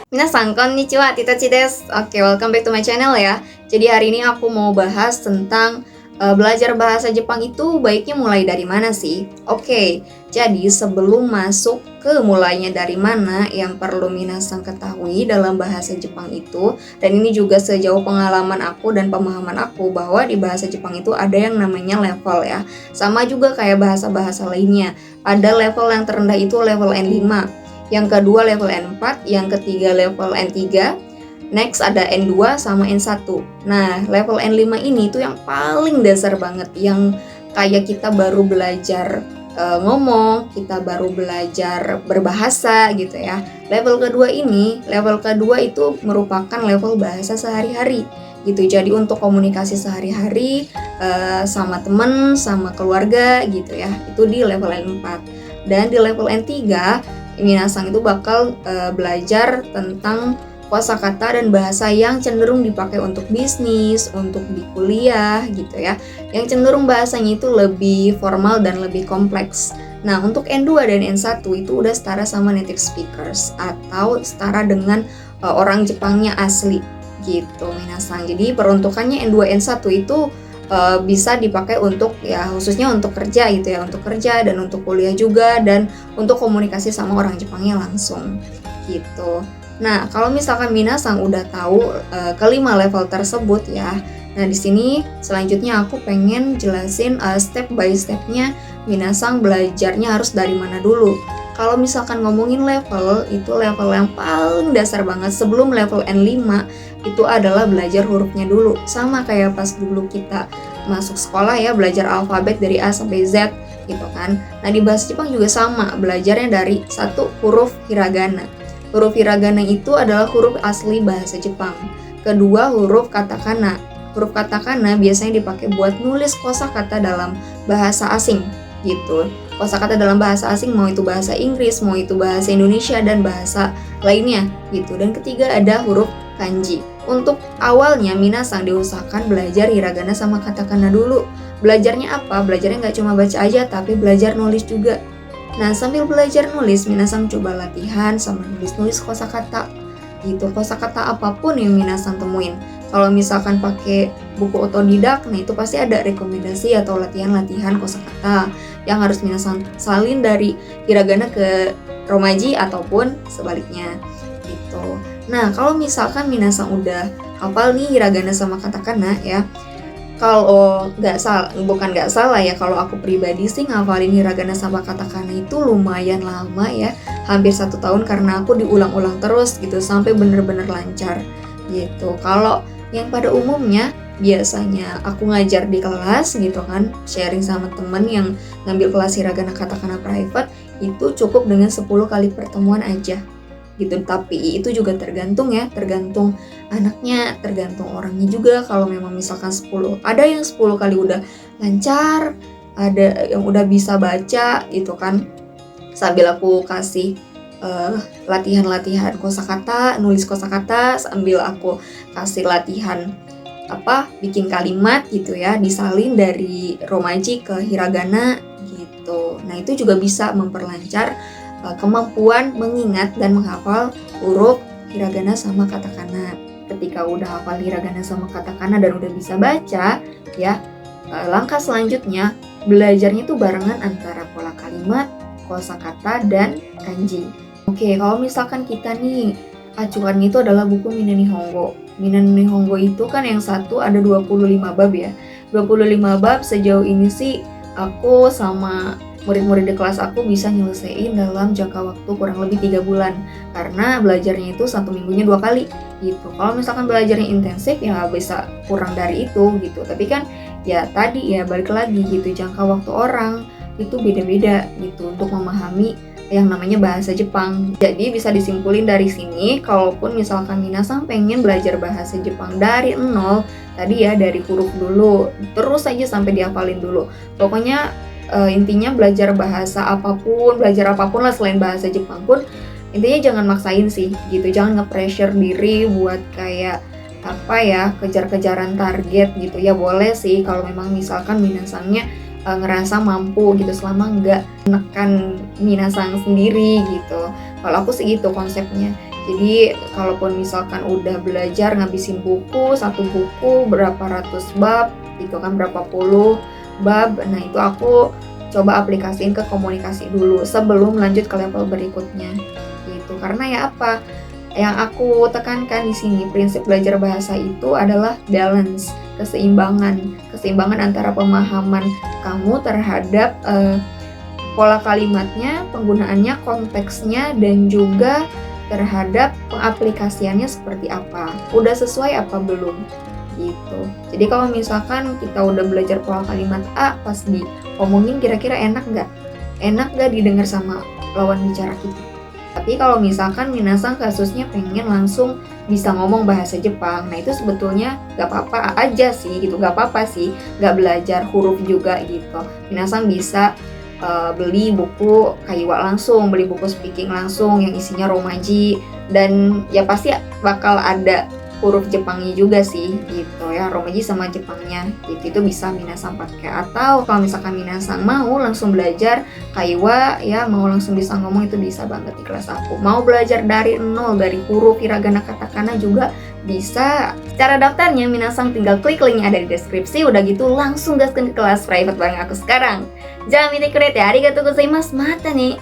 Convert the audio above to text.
Minasan, konnichiwa, Titachi desu. Oke, welcome back to my channel ya. Jadi hari ini aku mau bahas tentang belajar bahasa Jepang itu baiknya mulai dari mana sih? Oke, jadi sebelum masuk ke mulainya dari mana yang perlu minasan ketahui dalam bahasa Jepang itu, dan ini juga sejauh pengalaman aku dan pemahaman aku bahwa di bahasa Jepang itu ada yang namanya level ya. Sama juga kayak bahasa-bahasa lainnya. Ada level yang terendah itu level N5. Yang kedua level N4, yang ketiga level N3, next ada N2 sama N1. Nah, level N5 ini tuh yang paling dasar banget, yang kayak kita baru belajar ngomong, kita baru belajar berbahasa gitu ya. Level kedua itu merupakan level bahasa sehari-hari gitu. Jadi untuk komunikasi sehari-hari sama temen, sama keluarga gitu ya, itu di level N4. Dan di level N3 minasan itu bakal belajar tentang kosakata dan bahasa yang cenderung dipakai untuk bisnis, untuk di kuliah gitu ya. Yang cenderung bahasanya itu lebih formal dan lebih kompleks. Nah, untuk N2 dan N1 itu udah setara sama native speakers atau setara dengan orang Jepangnya asli gitu minasan. Jadi peruntukannya N2 N1 itu bisa dipakai untuk ya khususnya untuk kerja gitu ya, untuk kerja dan untuk kuliah juga dan untuk komunikasi sama orang Jepangnya langsung gitu. Nah, kalau misalkan minasan udah tahu kelima level tersebut ya. Nah, di sini selanjutnya aku pengen jelasin step by stepnya minasan belajarnya harus dari mana dulu. Kalau misalkan ngomongin level, itu level yang paling dasar banget sebelum level N5 itu adalah belajar hurufnya dulu. Sama kayak pas dulu kita masuk sekolah ya, belajar alfabet dari A sampai Z gitu kan. Nah, di bahasa Jepang juga sama, belajarnya dari satu huruf hiragana. Huruf hiragana itu adalah huruf asli bahasa Jepang. Kedua, huruf katakana. Huruf katakana biasanya dipakai buat nulis kosakata dalam bahasa asing gitu. Kosakata dalam bahasa asing mau itu bahasa Inggris, mau itu bahasa Indonesia dan bahasa lainnya gitu. Dan ketiga ada huruf kanji. Untuk awalnya minasan diusahakan belajar hiragana sama katakana dulu. Belajarnya apa? Belajarnya nggak cuma baca aja tapi belajar nulis juga. Nah, sambil belajar nulis, minasan coba latihan sama nulis-nulis kosakata gitu. Kosakata apapun yang minasan temuin. Kalau misalkan pakai buku otodidak, nah itu pasti ada rekomendasi atau latihan-latihan kosakata yang harus minasan salin dari hiragana ke romaji ataupun sebaliknya gitu. Nah, kalau misalkan minasan udah hafal nih hiragana sama katakana ya, kalau bukan nggak salah ya, kalau aku pribadi sih ngafalin hiragana sama katakana itu lumayan lama ya, hampir 1 tahun karena aku diulang-ulang terus gitu sampai bener-bener lancar gitu. Kalau yang pada umumnya biasanya aku ngajar di kelas gitu kan, sharing sama temen yang ngambil kelas hiragana katakana private, itu cukup dengan 10 kali pertemuan aja gitu. Tapi itu juga tergantung ya, tergantung anaknya, tergantung orangnya juga. Kalau memang misalkan 10, ada yang 10 kali udah lancar, ada yang udah bisa baca gitu kan, sambil aku kasih latihan-latihan kosakata, nulis kosakata, sambil aku kasih latihan bikin kalimat gitu ya, disalin dari romaji ke hiragana gitu. Nah, itu juga bisa memperlancar kemampuan mengingat dan menghafal huruf hiragana sama katakana. Ketika udah hafal hiragana sama katakana dan udah bisa baca ya, langkah selanjutnya belajarnya tuh barengan antara pola kalimat, kosakata, dan kanji. Oke, kalau misalkan kita nih acuannya itu adalah buku Minna Nihongo. Minna Nihongo itu kan yang satu ada 25 bab ya. 25 bab sejauh ini sih aku sama murid-murid di kelas aku bisa nyelesain dalam jangka waktu kurang lebih 3 bulan karena belajarnya itu 1 minggunya 2 kali gitu. Kalau misalkan belajarnya intensif ya bisa kurang dari itu gitu. Tapi kan ya tadi ya balik lagi gitu, jangka waktu orang itu beda-beda gitu untuk memahami yang namanya bahasa Jepang. Jadi bisa disimpulin dari sini, kalaupun misalkan minasan pengen belajar bahasa Jepang dari nol, tadi ya dari huruf dulu, terus aja sampai dihafalin dulu. Pokoknya intinya belajar apapun lah selain bahasa Jepang pun, intinya jangan maksain sih gitu, jangan nge-pressure diri buat kayak kejar-kejaran target gitu ya. Boleh sih kalau memang misalkan minasannya ngerasa mampu gitu, selama nggak menekan minasan sendiri gitu. Kalau aku sih gitu konsepnya. Jadi kalaupun misalkan udah belajar ngabisin buku, satu buku berapa ratus bab, itu kan berapa puluh bab. Nah itu aku coba aplikasiin ke komunikasi dulu sebelum lanjut ke level berikutnya. Gitu. Karena ya apa? Yang aku tekankan di sini prinsip belajar bahasa itu adalah balance, keseimbangan antara pemahaman kamu terhadap pola kalimatnya, penggunaannya, konteksnya, dan juga terhadap pengaplikasiannya seperti apa. Udah sesuai apa belum? Gitu. Jadi kalau misalkan kita udah belajar pola kalimat A, pas diomongin kira-kira enak nggak? Enak nggak didengar sama lawan bicara kita? Tapi kalau misalkan minasang kasusnya pengen langsung bisa ngomong bahasa Jepang, nah itu sebetulnya nggak apa-apa aja sih gitu, nggak apa-apa sih, nggak belajar huruf juga gitu. Minasang bisa beli buku Kaiwa langsung, beli buku speaking langsung yang isinya romaji, dan ya pasti bakal ada huruf Jepangnya juga sih gitu ya, romaji sama Jepangnya gitu, itu bisa minasang pakai. Atau kalau misalkan minasang mau langsung belajar Kaiwa ya, mau langsung bisa ngomong, itu bisa banget di kelas aku. Mau belajar dari nol, dari huruf hiragana katakana juga bisa. Cara daftarnya minasang tinggal klik linknya ada di deskripsi, udah gitu langsung gaskan ke kelas private bareng aku sekarang. Jangan minta kuret ya, arigatou gozaimasu, mata nih.